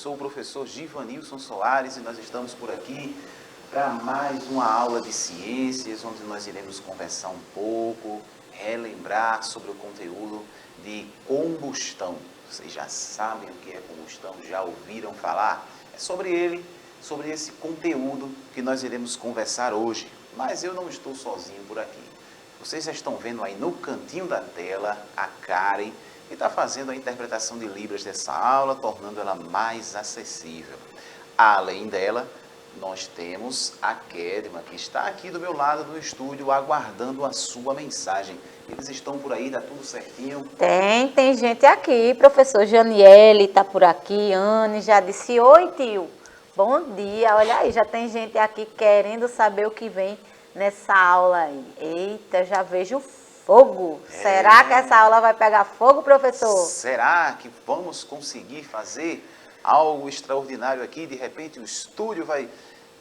sou o professor Givanilson Soares e nós estamos por aqui para mais uma aula de ciências, onde nós iremos conversar um pouco, relembrar sobre o conteúdo de combustão. Vocês já sabem o que é combustão, já ouviram falar? É sobre ele, sobre esse conteúdo que nós iremos conversar hoje. Mas eu não estou sozinho por aqui. Vocês já estão vendo aí no cantinho da tela a Karen, que está fazendo a interpretação de Libras dessa aula, tornando ela mais acessível. Além dela, nós temos a Kedma, que está aqui do meu lado no estúdio, aguardando a sua mensagem. Eles estão por aí, dá tudo certinho? Tem gente aqui, professor Janiele está por aqui, Anne já disse, oi tio, bom dia, olha aí, já tem gente aqui querendo saber o que vem nessa aula aí. Eita, já vejo fogo. Será que essa aula vai pegar fogo, professor? Será que vamos conseguir fazer algo extraordinário aqui? De repente o estúdio vai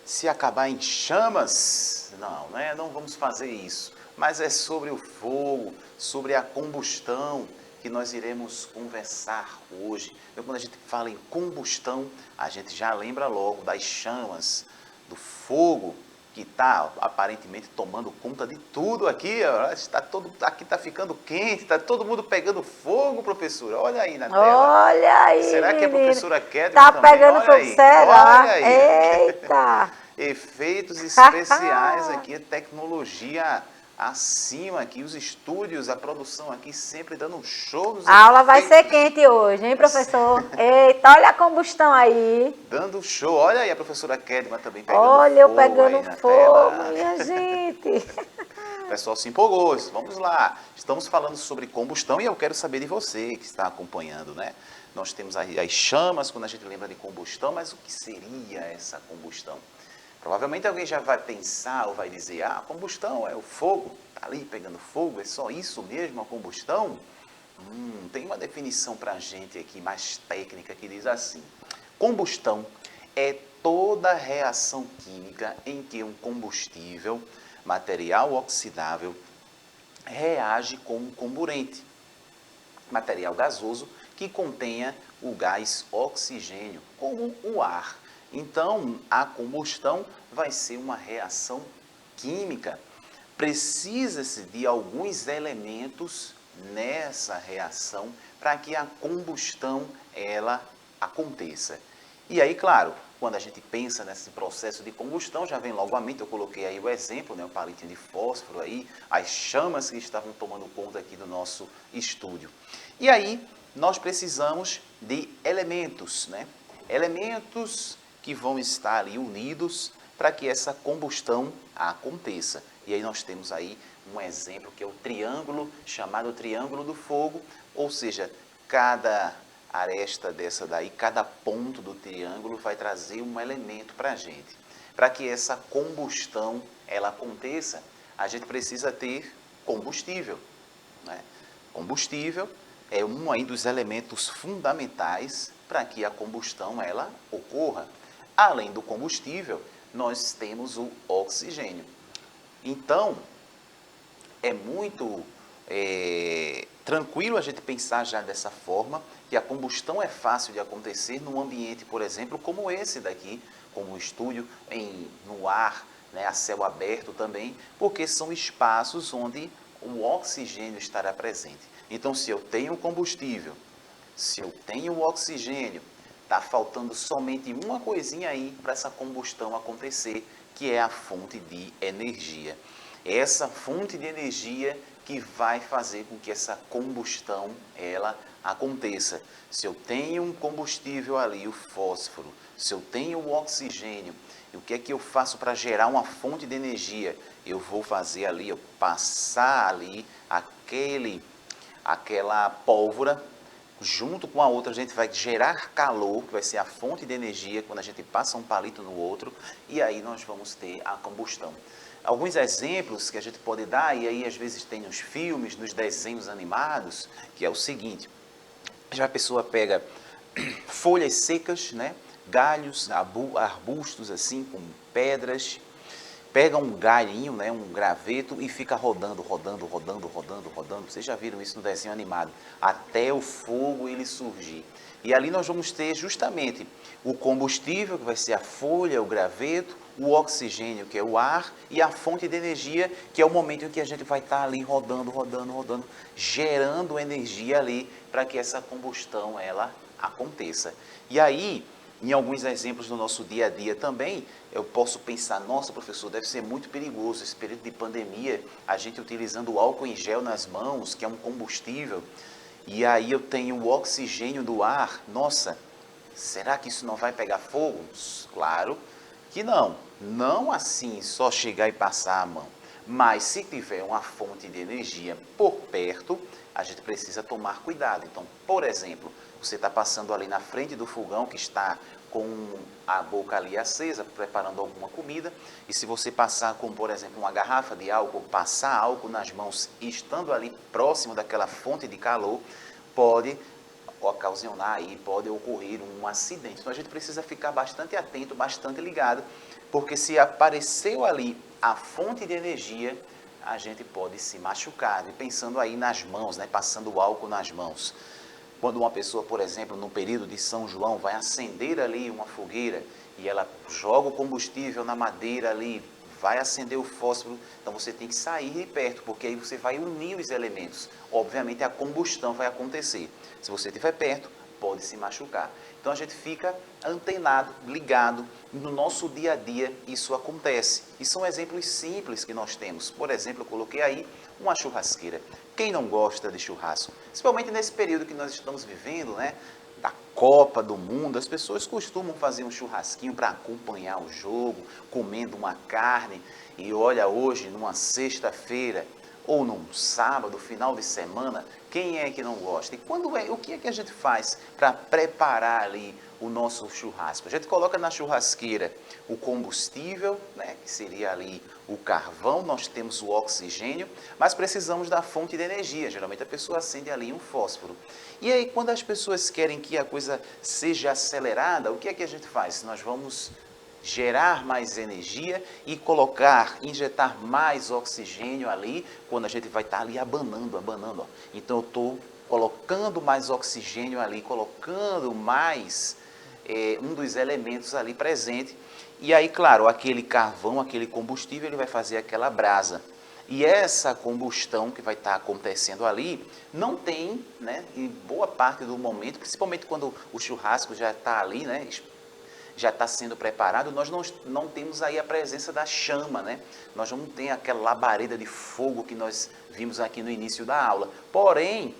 se acabar em chamas? Não, né? Não vamos fazer isso. Mas é sobre o fogo, sobre a combustão que nós iremos conversar hoje. Então, quando a gente fala em combustão, a gente já lembra logo das chamas, do fogo, que está aparentemente tomando conta de tudo aqui. Aqui está ficando quente, está todo mundo pegando fogo, professora. Olha aí na tela. Olha aí, será que a menino, professora Kedma tá também? pegando Olha fogo, aí. será? Olha aí. Eita! Efeitos especiais aqui, tecnologia acima aqui, os estúdios, a produção aqui sempre dando um show nos A aula vai ser efeitos. quente hoje, hein, professor? Eita, olha a combustão aí. Dando show. Olha aí a professora Kedma também pegando Olha eu fogo aí pegando na fogo, tela. minha gente. O pessoal se empolgou. Vamos lá. Estamos falando sobre combustão e eu quero saber de você que está acompanhando, né? Nós temos aí as chamas quando a gente lembra de combustão, mas o que seria essa combustão? Provavelmente alguém já vai pensar ou vai dizer, a combustão é o fogo, está ali pegando fogo, é só isso mesmo a combustão? Tem uma definição para a gente aqui, mais técnica, que diz assim, combustão é toda reação química em que um combustível, material oxidável, reage com um comburente, material gasoso, que contenha o gás oxigênio, como o ar. Então, a combustão vai ser uma reação química. Precisa-se de alguns elementos nessa reação para que a combustão ela aconteça. E aí, claro, quando a gente pensa nesse processo de combustão, já vem logo à mente, eu coloquei aí o exemplo, né, o palitinho de fósforo aí, as chamas que estavam tomando conta aqui do nosso estúdio. E aí, nós precisamos de elementos, né? Elementos que vão estar ali unidos para que essa combustão aconteça. E aí nós temos aí um exemplo que é o triângulo, chamado triângulo do fogo, ou seja, cada aresta dessa daí, cada ponto do triângulo vai trazer um elemento para a gente. Para que essa combustão ela aconteça, a gente precisa ter combustível, né? Combustível é um aí dos elementos fundamentais para que a combustão ela ocorra. Além do combustível, nós temos o oxigênio. Então, é muito tranquilo a gente pensar já dessa forma, que a combustão é fácil de acontecer num ambiente, por exemplo, como esse daqui, como o estúdio, no ar, né, a céu aberto também, porque são espaços onde o oxigênio estará presente. Então, se eu tenho combustível, se eu tenho o oxigênio, está faltando somente uma coisinha aí para essa combustão acontecer, que é a fonte de energia. Essa fonte de energia que vai fazer com que essa combustão ela aconteça. Se eu tenho um combustível ali, o fósforo, se eu tenho o oxigênio, o que é que eu faço para gerar uma fonte de energia? Eu vou fazer ali, eu passar ali aquela pólvora, junto com a outra a gente vai gerar calor, que vai ser a fonte de energia quando a gente passa um palito no outro, e aí nós vamos ter a combustão. Alguns exemplos que a gente pode dar, e aí às vezes tem nos filmes, nos desenhos animados, que é o seguinte, já a pessoa pega folhas secas, né, galhos, arbustos assim, com pedras, pega um galhinho, né, um graveto e fica rodando, rodando, rodando, rodando, rodando. Vocês já viram isso no desenho animado? Até o fogo ele surgir. E ali nós vamos ter justamente o combustível, que vai ser a folha, o graveto, o oxigênio, que é o ar, e a fonte de energia, que é o momento em que a gente vai estar ali rodando, rodando, rodando, gerando energia ali para que essa combustão ela aconteça. E aí, em alguns exemplos do nosso dia a dia também, eu posso pensar, nossa, professor, deve ser muito perigoso esse período de pandemia, a gente utilizando o álcool em gel nas mãos, que é um combustível, e aí eu tenho o oxigênio do ar, nossa, será que isso não vai pegar fogo? Claro que não. Não assim, só chegar e passar a mão. Mas se tiver uma fonte de energia por perto, a gente precisa tomar cuidado. Então, por exemplo, você está passando ali na frente do fogão que está com a boca ali acesa, preparando alguma comida, e se você passar com, por exemplo, uma garrafa de álcool, passar álcool nas mãos, estando ali próximo daquela fonte de calor, pode ocasionar aí, pode ocorrer um acidente. Então a gente precisa ficar bastante atento, bastante ligado, porque se apareceu ali a fonte de energia, a gente pode se machucar. E pensando aí nas mãos, né, passando o álcool nas mãos. Quando uma pessoa, por exemplo, no período de São João, vai acender ali uma fogueira e ela joga o combustível na madeira ali, vai acender o fósforo, então você tem que sair de perto, porque aí você vai unir os elementos. Obviamente a combustão vai acontecer. Se você estiver perto, pode se machucar. Então a gente fica antenado, ligado, no nosso dia a dia isso acontece. E são exemplos simples que nós temos. Por exemplo, eu coloquei aí uma churrasqueira. Quem não gosta de churrasco? Principalmente nesse período que nós estamos vivendo, né? Da Copa do Mundo, as pessoas costumam fazer um churrasquinho para acompanhar o jogo, comendo uma carne. E olha, hoje, numa sexta-feira, ou num sábado, final de semana, quem é que não gosta? E o que é que a gente faz para preparar ali o nosso churrasco? A gente coloca na churrasqueira o combustível, né, que seria ali o carvão, nós temos o oxigênio, mas precisamos da fonte de energia. Geralmente a pessoa acende ali um fósforo. E aí, quando as pessoas querem que a coisa seja acelerada, o que é que a gente faz? Nós vamos gerar mais energia e injetar mais oxigênio ali, quando a gente vai estar ali abanando, abanando. Ó. Então eu estou colocando mais oxigênio ali, colocando mais um dos elementos ali presente. E aí, claro, aquele carvão, aquele combustível, ele vai fazer aquela brasa. E essa combustão que vai estar acontecendo ali, não tem, né, em boa parte do momento, principalmente quando o churrasco já está ali, né, já está sendo preparado, nós não temos aí a presença da chama, né? Nós não temos aquela labareda de fogo que nós vimos aqui no início da aula. Porém,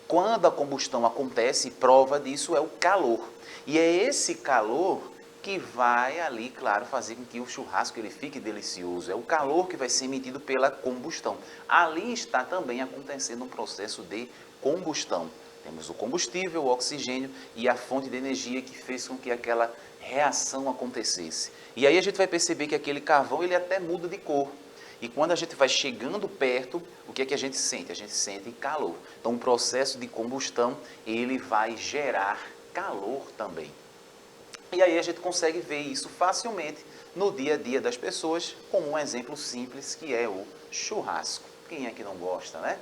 quando a combustão acontece, prova disso é o calor. E é esse calor que vai ali, claro, fazer com que o churrasco ele fique delicioso. É o calor que vai ser emitido pela combustão. Ali está também acontecendo um processo de combustão. Temos o combustível, o oxigênio e a fonte de energia que fez com que aquela reação acontecesse. E aí a gente vai perceber que aquele carvão ele até muda de cor. E quando a gente vai chegando perto, o que é que a gente sente? A gente sente calor. Então o processo de combustão ele vai gerar calor também. E aí a gente consegue ver isso facilmente no dia a dia das pessoas, como um exemplo simples que é o churrasco. Quem é que não gosta, né?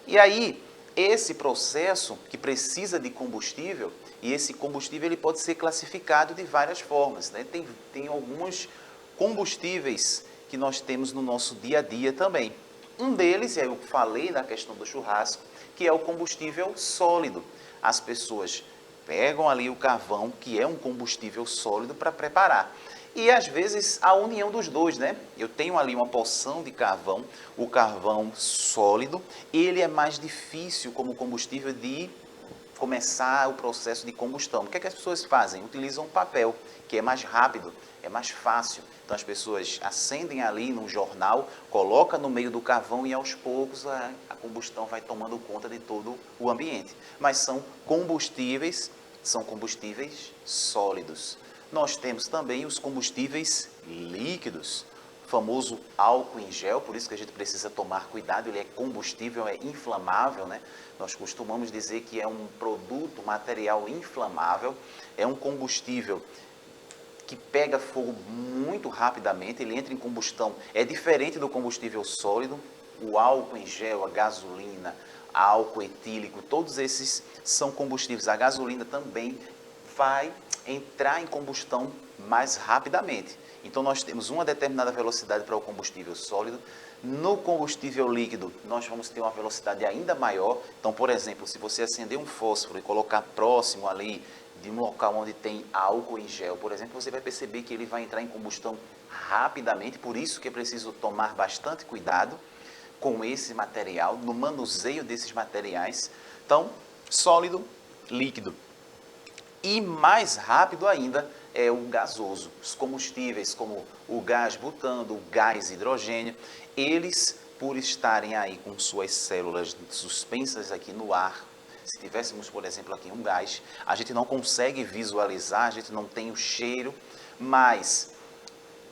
E aí esse processo que precisa de combustível, e esse combustível ele pode ser classificado de várias formas, né? Tem alguns combustíveis que nós temos no nosso dia a dia também. Um deles, eu falei na questão do churrasco, que é o combustível sólido. As pessoas pegam ali o carvão, que é um combustível sólido, para preparar. E às vezes a união dos dois, né? Eu tenho ali uma porção de carvão, o carvão sólido, ele é mais difícil como combustível de começar o processo de combustão. O que é que as pessoas fazem? Utilizam papel, que é mais rápido, é mais fácil. Então as pessoas acendem ali no jornal, colocam no meio do carvão e aos poucos a combustão vai tomando conta de todo o ambiente. Mas são combustíveis sólidos. Nós temos também os combustíveis líquidos, o famoso álcool em gel, por isso que a gente precisa tomar cuidado, ele é combustível, é inflamável, né? Nós costumamos dizer que é um produto, material inflamável, é um combustível que pega fogo muito rapidamente, ele entra em combustão. É diferente do combustível sólido, o álcool em gel, a gasolina, álcool etílico, todos esses são combustíveis. A gasolina também vai entrar em combustão mais rapidamente. Então nós temos uma determinada velocidade para o combustível sólido. No combustível líquido, nós vamos ter uma velocidade ainda maior. Então, por exemplo, se você acender um fósforo e colocar próximo ali de um local onde tem álcool em gel, por exemplo, você vai perceber que ele vai entrar em combustão rapidamente. Por isso que é preciso tomar bastante cuidado com esse material, no manuseio desses materiais. Então, sólido, líquido. E mais rápido ainda é o gasoso. Os combustíveis como o gás butano, o gás hidrogênio, eles, por estarem aí com suas células suspensas aqui no ar, se tivéssemos, por exemplo, aqui um gás, a gente não consegue visualizar, a gente não tem o cheiro, mas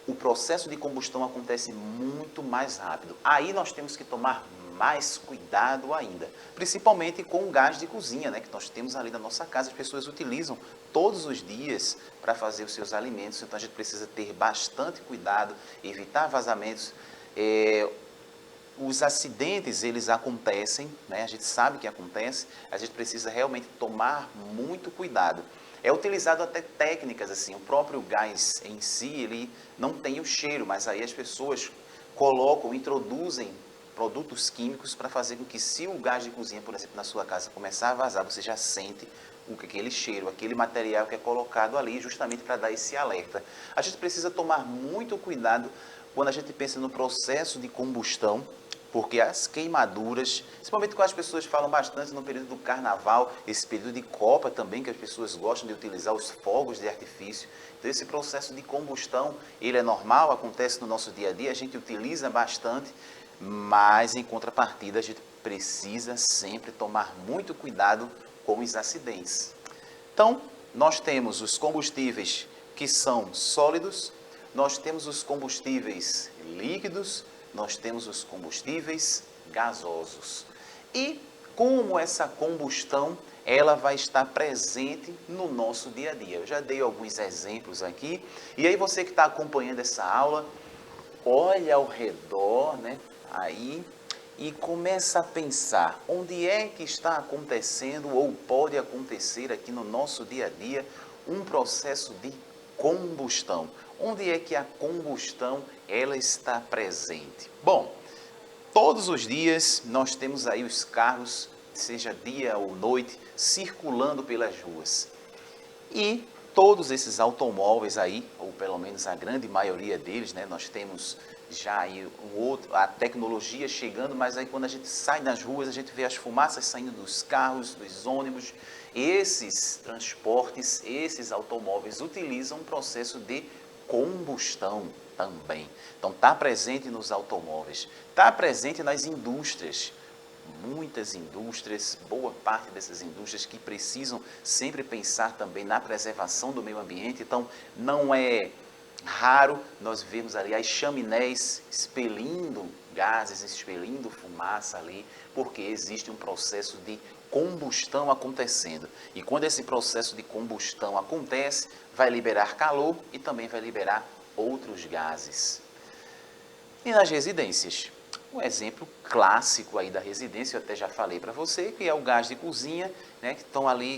o processo de combustão acontece muito mais rápido. Aí nós temos que tomar mais cuidado ainda, principalmente com o gás de cozinha, né, que nós temos ali na nossa casa, as pessoas utilizam todos os dias para fazer os seus alimentos, então a gente precisa ter bastante cuidado, evitar vazamentos. Os acidentes, eles acontecem, né, a gente sabe que acontece, a gente precisa realmente tomar muito cuidado. É utilizado até técnicas assim, o próprio gás em si, ele não tem o cheiro, mas aí as pessoas colocam, introduzem produtos químicos para fazer com que, se o gás de cozinha, por exemplo, na sua casa começar a vazar, você já sente aquele cheiro, aquele material que é colocado ali justamente para dar esse alerta. A gente precisa tomar muito cuidado quando a gente pensa no processo de combustão, porque as queimaduras, principalmente quando as pessoas falam bastante no período do carnaval, esse período de Copa também, que as pessoas gostam de utilizar os fogos de artifício. Então esse processo de combustão, ele é normal, acontece no nosso dia a dia, a gente utiliza bastante, mas em contrapartida a gente precisa sempre tomar muito cuidado com os acidentes. Então, nós temos os combustíveis que são sólidos, nós temos os combustíveis líquidos, nós temos os combustíveis gasosos. E como essa combustão ela vai estar presente no nosso dia a dia. Eu já dei alguns exemplos aqui, e aí você que está acompanhando essa aula, olha ao redor, né, aí, e começa a pensar onde é que está acontecendo ou pode acontecer aqui no nosso dia a dia um processo de combustão. Onde é que a combustão ela está presente? Bom, todos os dias nós temos aí os carros, seja dia ou noite, circulando pelas ruas. E todos esses automóveis aí, ou pelo menos a grande maioria deles, né, nós temos já aí a tecnologia chegando, mas aí quando a gente sai nas ruas, a gente vê as fumaças saindo dos carros, dos ônibus. Esses transportes, esses automóveis utilizam um processo de combustão também. Então está presente nos automóveis, está presente nas indústrias. Muitas indústrias, boa parte dessas indústrias que precisam sempre pensar também na preservação do meio ambiente. Então não é raro nós vermos ali as chaminés expelindo gases, expelindo fumaça ali, porque existe um processo de combustão acontecendo. E quando esse processo de combustão acontece, vai liberar calor e também vai liberar outros gases. E nas residências? Um exemplo clássico aí da residência, eu até já falei para você, que é o gás de cozinha, né, que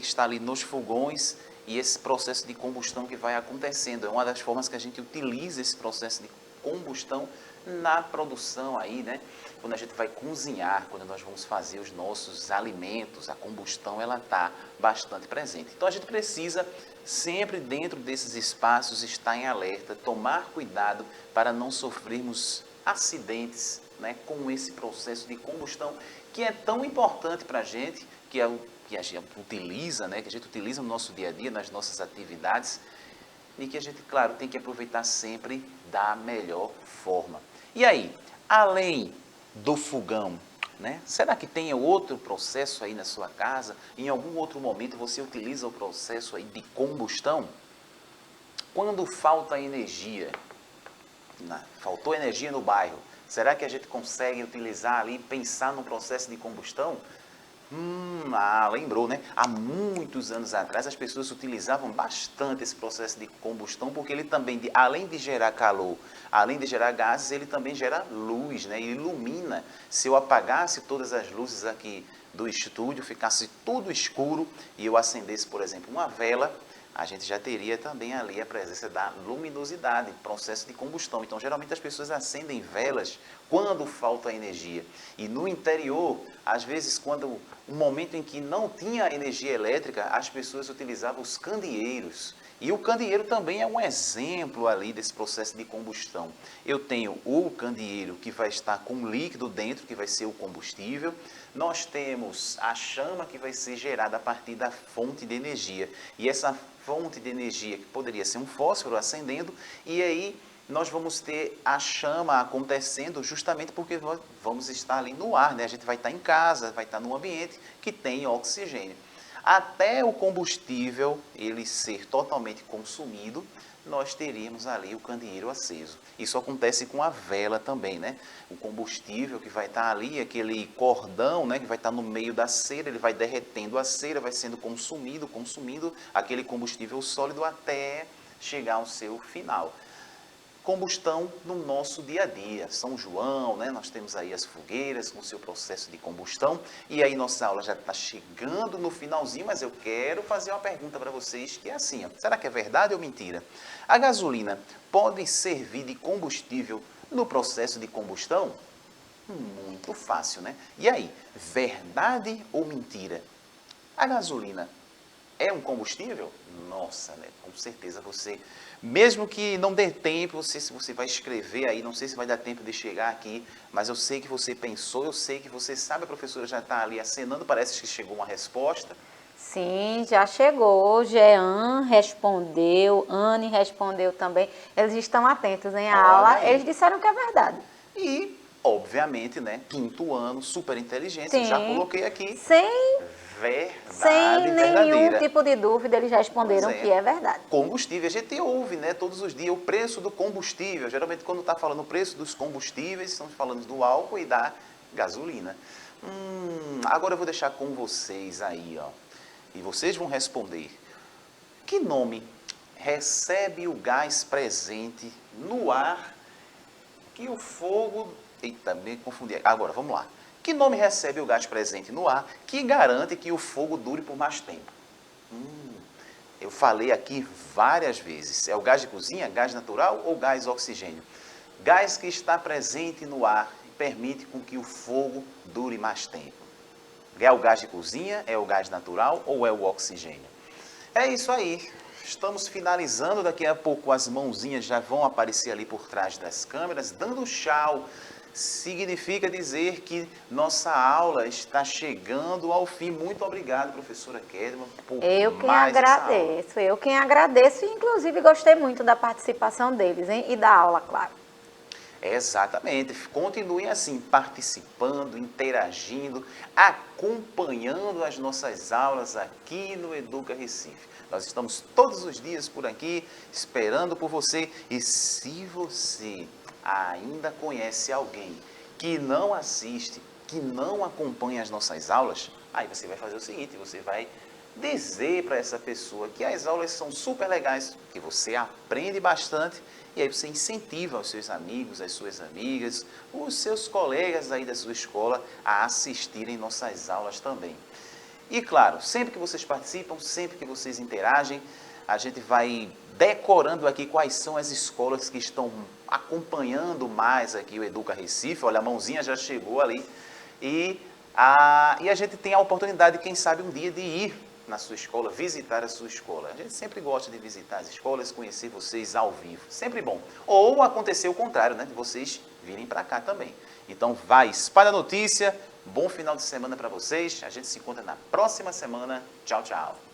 está ali nos fogões, e esse processo de combustão que vai acontecendo. É uma das formas que a gente utiliza esse processo de combustão na produção aí, né? Quando a gente vai cozinhar, quando nós vamos fazer os nossos alimentos, a combustão ela está bastante presente. Então a gente precisa sempre dentro desses espaços estar em alerta, tomar cuidado para não sofrermos acidentes, né, com esse processo de combustão que é tão importante para a gente, que é o que a gente utiliza, né, que a gente utiliza no nosso dia a dia, nas nossas atividades, e que a gente, claro, tem que aproveitar sempre da melhor forma. E aí, além do fogão, né, será que tem outro processo aí na sua casa? Em algum outro momento você utiliza o processo aí de combustão? Quando falta energia, faltou energia no bairro, será que a gente consegue utilizar ali, pensar no processo de combustão? Lembrou, né? Há muitos anos atrás as pessoas utilizavam bastante esse processo de combustão porque ele também, além de gerar calor, além de gerar gases, ele também gera luz, né? Ele ilumina. Se eu apagasse todas as luzes aqui do estúdio, ficasse tudo escuro e eu acendesse, por exemplo, uma vela, a gente já teria também ali a presença da luminosidade, processo de combustão. Então, geralmente as pessoas acendem velas quando falta energia. E no interior, às vezes, quando um momento em que não tinha energia elétrica, as pessoas utilizavam os candeeiros. E o candeeiro também é um exemplo ali desse processo de combustão. Eu tenho o candeeiro que vai estar com líquido dentro, que vai ser o combustível. Nós temos a chama que vai ser gerada a partir da fonte de energia. E essa fonte de energia, que poderia ser um fósforo acendendo, e aí nós vamos ter a chama acontecendo justamente porque nós vamos estar ali no ar, né? A gente vai estar em casa, vai estar num ambiente que tem oxigênio. Até o combustível ele ser totalmente consumido, nós teríamos ali o candeeiro aceso. Isso acontece com a vela também, né? O combustível que vai estar ali, aquele cordão, né, que vai estar no meio da cera, ele vai derretendo a cera, vai sendo consumindo aquele combustível sólido até chegar ao seu final. Combustão no nosso dia a dia. São João, né? Nós temos aí as fogueiras com o seu processo de combustão. E aí nossa aula já está chegando no finalzinho, mas eu quero fazer uma pergunta para vocês que é assim, ó, será que é verdade ou mentira? A gasolina pode servir de combustível no processo de combustão? Muito fácil, né? E aí, verdade ou mentira? A gasolina é um combustível? Nossa, né? Com certeza você, mesmo que não dê tempo, não sei se você vai escrever aí, não sei se vai dar tempo de chegar aqui, mas eu sei que você pensou, eu sei que você sabe, a professora já está ali acenando, parece que chegou uma resposta. Sim, já chegou. Jean respondeu, Anne respondeu também. Eles estão atentos em Olha aula. aí. Eles disseram que é verdade. E, obviamente, né? Quinto ano, super inteligência, já Sim. coloquei aqui. Sem Verdade nenhum verdadeira. tipo de dúvida, eles responderam Pois é. que é verdade. Combustível, a gente ouve, né, todos os dias o preço do combustível. Geralmente quando está falando o preço dos combustíveis, estamos falando do álcool e da gasolina. Agora eu vou deixar com vocês aí, ó. E vocês vão responder. Que nome recebe o gás presente no ar que o fogo... Eita, me confundi. Agora, vamos lá. Que nome recebe o gás presente no ar que garante que o fogo dure por mais tempo? Eu falei aqui várias vezes. É o gás de cozinha, gás natural ou gás oxigênio? Gás que está presente no ar e permite com que o fogo dure mais tempo. É o gás de cozinha, é o gás natural ou é o oxigênio? É isso aí. Estamos finalizando, daqui a pouco as mãozinhas já vão aparecer ali por trás das câmeras, dando tchau. Significa dizer que nossa aula está chegando ao fim. Muito obrigado, professora Kedma, por mais essa aula. Eu quem agradeço e inclusive gostei muito da participação deles, hein? E da aula, claro. Exatamente. Continuem assim, participando, interagindo, acompanhando as nossas aulas aqui no Educa Recife. Nós estamos todos os dias por aqui, esperando por você. E se você ainda conhece alguém que não assiste, que não acompanha as nossas aulas, aí você vai fazer o seguinte, você vai dizer para essa pessoa que as aulas são super legais, que você aprende bastante, e aí você incentiva os seus amigos, as suas amigas, os seus colegas aí da sua escola a assistirem nossas aulas também. E claro, sempre que vocês participam, sempre que vocês interagem, a gente vai decorando aqui quais são as escolas que estão acompanhando mais aqui o Educa Recife. Olha, a mãozinha já chegou ali. E a gente tem a oportunidade, quem sabe, um dia de ir na sua escola, visitar a sua escola. A gente sempre gosta de visitar as escolas, conhecer vocês ao vivo. Sempre bom. Ou acontecer o contrário, né? De vocês virem para cá também. Então vai, espalha a notícia. Bom final de semana para vocês. A gente se encontra na próxima semana. Tchau, tchau.